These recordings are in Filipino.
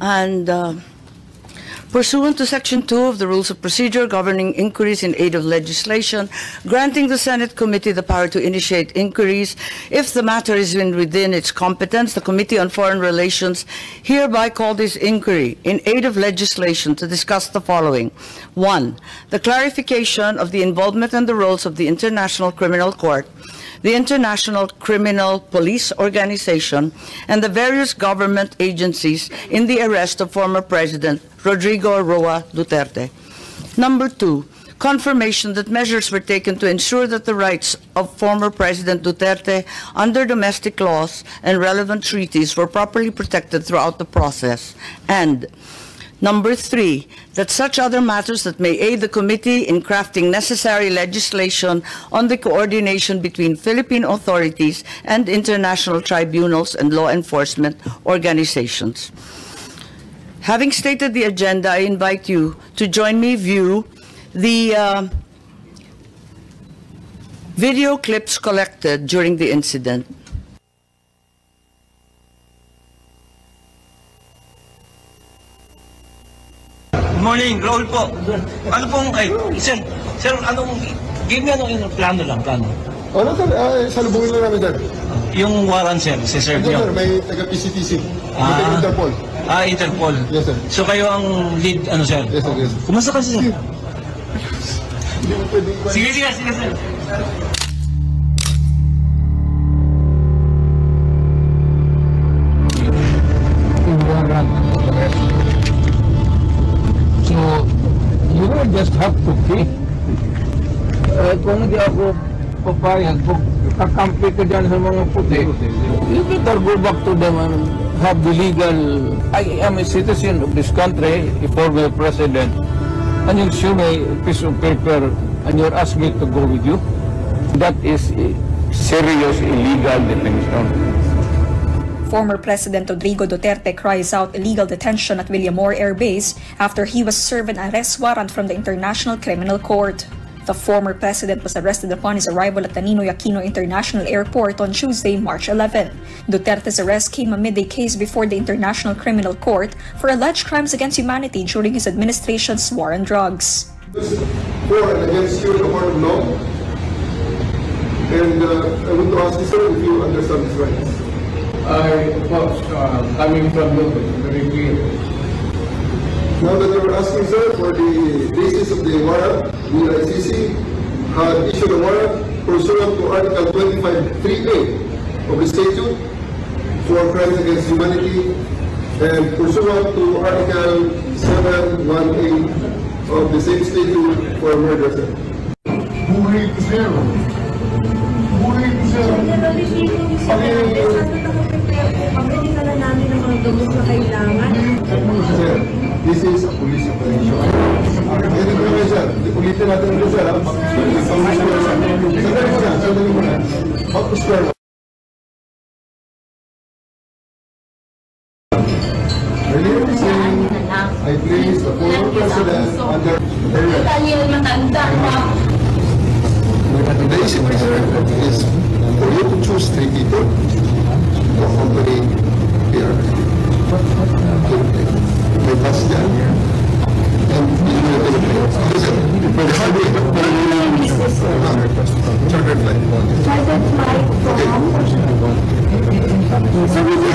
And pursuant to Section 2 of the Rules of Procedure governing inquiries in aid of legislation, granting the Senate Committee the power to initiate inquiries if the matter is within its competence, the Committee on Foreign Relations hereby called this inquiry in aid of legislation to discuss the following. 1. The clarification of the involvement and the roles of the International Criminal Court, the International Criminal Police Organization, and the various government agencies in the arrest of former President Rodrigo Roa Duterte. Number 2, confirmation that measures were taken to ensure that the rights of former President Duterte under domestic laws and relevant treaties were properly protected throughout the process. And Number 3, that such other matters that may aid the committee in crafting necessary legislation on the coordination between Philippine authorities and international tribunals and law enforcement organizations. Having stated the agenda, I invite you to join me view the video clips collected during the incident. Morning, Raul po. Ano pong, sir, anong, give me anong plano lang, plano. Ano sir, salubungin lang namin sir. Yung warrant sir, si sir Ito niyo. sir, may taga-PCTC, may Interpol. Interpol. Yes sir. So kayo ang lead, ano sir? Yes sir, yes sir. Kumusta kasi sir? Hindi mo pwedeng... Sige sir. So, you don't just have to pay. Kung hindi ako papayag, kakampi ka dyan sa mga puti, you better go back to them and have the legal... I am a citizen of this country, a former president, and you show me a piece of paper and you're asking me to go with you. That is a serious illegal detention. Former President Rodrigo Duterte cries out illegal detention at Villamor Air Base after he was served an arrest warrant from the International Criminal Court. The former president was arrested upon his arrival at the Ninoy Aquino International Airport on Tuesday, March 11. Duterte's arrest came amid a case before the International Criminal Court for alleged crimes against humanity during his administration's war on drugs. For and against you in the court of law. And I want to ask you sir if you understand these rights. Coming from you, very clear. Now that you're asking sir for the basis of the warrant, the ICC had issued a warrant pursuant to Article 25(3)(a) of the statute for crimes against humanity and pursuant to Article 7(1)(a) of the same statute for murder. Buhay ko sir. Buhay ko sir. Pagdating na lang namin ng mga gamot na kailangan. Sir, this is a police operation. Ito ko naman sir, ulitin natin ito sir. Sandali mo na. Mag-square. Earlier this saying, I place the former president under arrest. The issue sir is for you to choose 3 people to accompany here. May pass dyan. And you will take a listen, but how do you charter flight? Charter flight from? So we will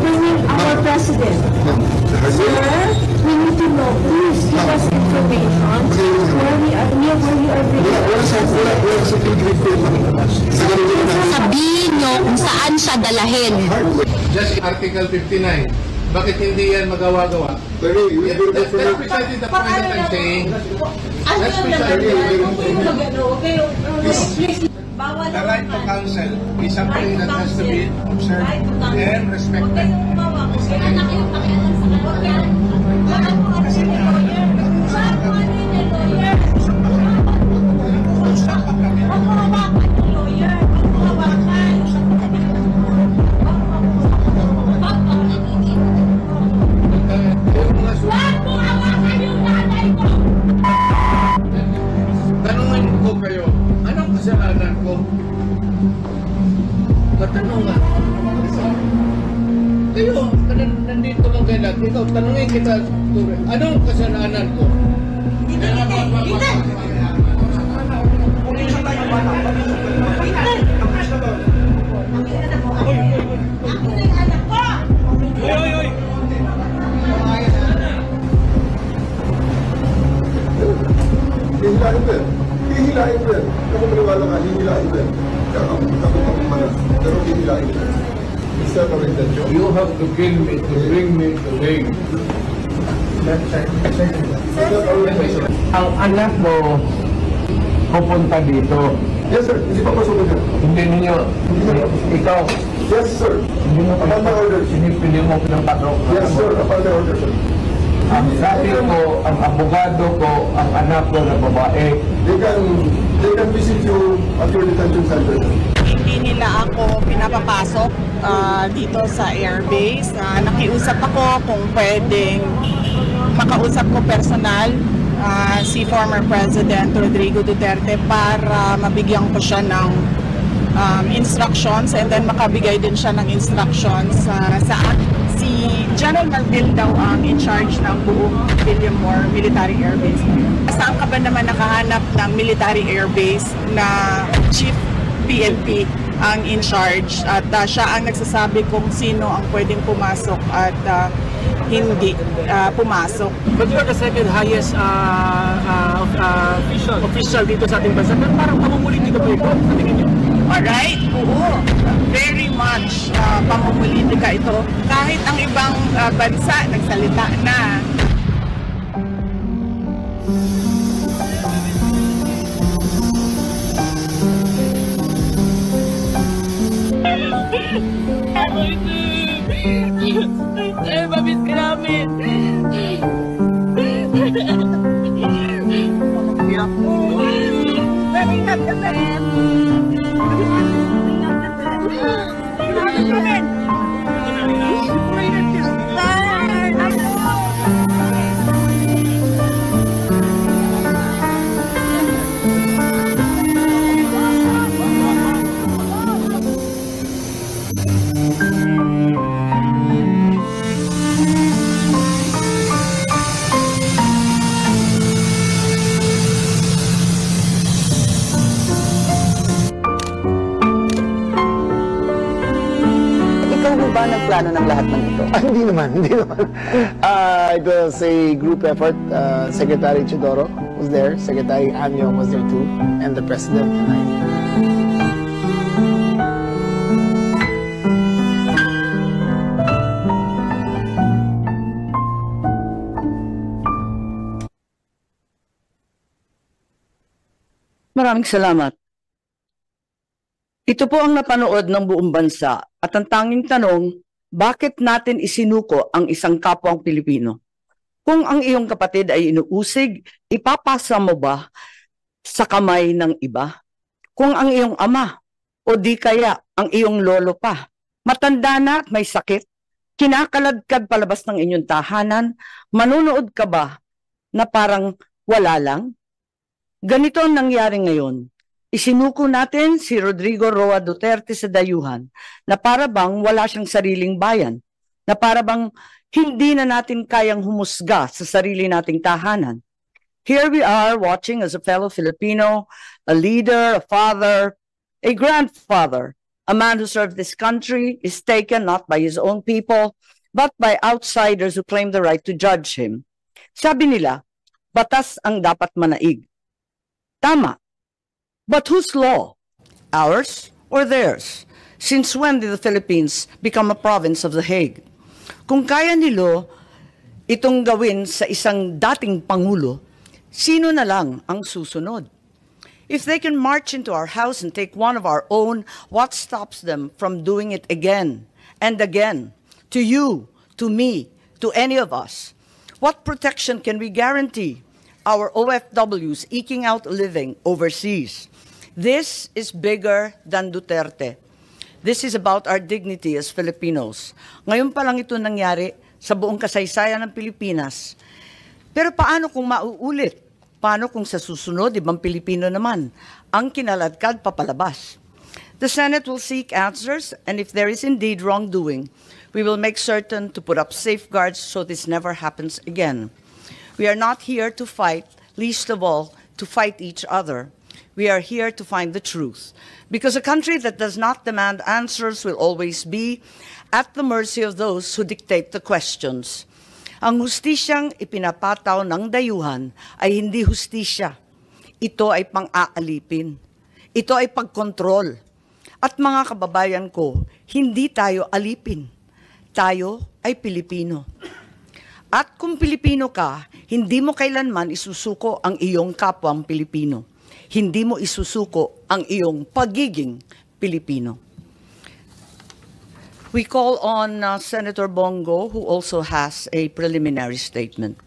bring our president. Sir, we need to know, please give us information where we are Sabihin nyo kung saan siya dalahin. Just Article 59. Bakit hindi yan magawa-gawa? That's precisely the point that I'm saying. That's precisely the right to counsel is something that has to be observed and respected. Tanungin ko kayo, anong kasalanan ko? Matanong nga. Kayo, ikaw, tanungin kita, Ture, anong kasalanan ko? Hihilain ko yan. Hihilain ko yan. Ako maniwala ka, hihilain ko yan. Pero hihilain ko yan. Is that our intention? You have to kill me to bring me to him. Is that our intention? Ang anak mo pupunta dito. Yes, sir. Hindi pa pasok yan. Hindi ninyo, ikaw, Yes, sir. hindi mo Upon my order. sinipili mo pinapasok. Yes, sir. Upon my order, sir. Ang sabi ko, ang abogado ko, ang anak ko na babae, They can visit you at your detention center. Hindi nila ako pinapapasok dito sa airbase. Nakiusap ako kung pwedeng makausap ko personal si former President Rodrigo Duterte para mabigyan ko siya ng instructions and then makabigay din siya ng instructions sa si General Marbil daw ang in charge ng buong Villamor Military Airbase. Saan ka ba naman nakahanap ng military airbase na Chief PNP ang in charge at siya ang nagsasabi kung sino ang pwedeng pumasok at hindi pumasok. But you are the second highest official dito sa ating bansa. Pero parang pamumulitika po ito sa tingin niyo? Alright, oo. Very much pamumulitika ito. Kahit ang ibang bansa nagsalita na. Mabis ka namin. Ba nagplano ng lahat ng ito? Hindi naman. It was a group effort. Secretary Chidoro was there, Secretary Anyong was there too, and the President and I. Maraming salamat. Ito po ang napanood ng buong bansa at ang tanging tanong, bakit natin isinuko ang isang kapwang Pilipino? Kung ang iyong kapatid ay inuusig, ipapasa mo ba sa kamay ng iba? Kung ang iyong ama o di kaya ang iyong lolo pa, matanda na at may sakit, kinakaladkad palabas ng inyong tahanan, manunood ka ba na parang wala lang? Ganito ang nangyari ngayon. Isinuko natin si Rodrigo Roa Duterte sa dayuhan na para bang wala siyang sariling bayan, na para bang hindi na natin kayang humusga sa sarili nating tahanan. Here we are watching as a fellow Filipino, a leader, a father, a grandfather, a man who served this country is taken not by his own people, but by outsiders who claim the right to judge him. Sabi nila, batas ang dapat manaig. Tama. But whose law? Ours or theirs? Since when did the Philippines become a province of The Hague? Kung kaya nilo itong gawin sa isang dating pangulo, sino na lang ang susunod? If they can march into our house and take one of our own, what stops them from doing it again and again? To you, to me, to any of us. What protection can we guarantee our OFWs eking out a living overseas? This is bigger than Duterte. This is about our dignity as Filipinos. Ngayon pa lang ito nangyari sa buong kasaysayan ng Pilipinas. Pero paano kung mauulit? Paano kung sa susunod, ibang Pilipino naman ang kinaladkad papalabas? The Senate will seek answers, and if there is indeed wrongdoing, We will make certain to put up safeguards so this never happens again. We are not here to fight, least of all, to fight each other. We are here to find the truth, because a country that does not demand answers will always be at the mercy of those who dictate the questions. Ang hustisyang ipinapataw ng dayuhan ay hindi hustisya. Ito ay pang-aalipin. Ito ay pagkontrol. At mga kababayan ko, hindi tayo alipin. Tayo ay Pilipino. At kung Pilipino ka, hindi mo kailanman isusuko ang iyong kapwang Pilipino. Hindi mo isusuko ang iyong pagiging Pilipino. We call on Senator Bongo, who also has a preliminary statement.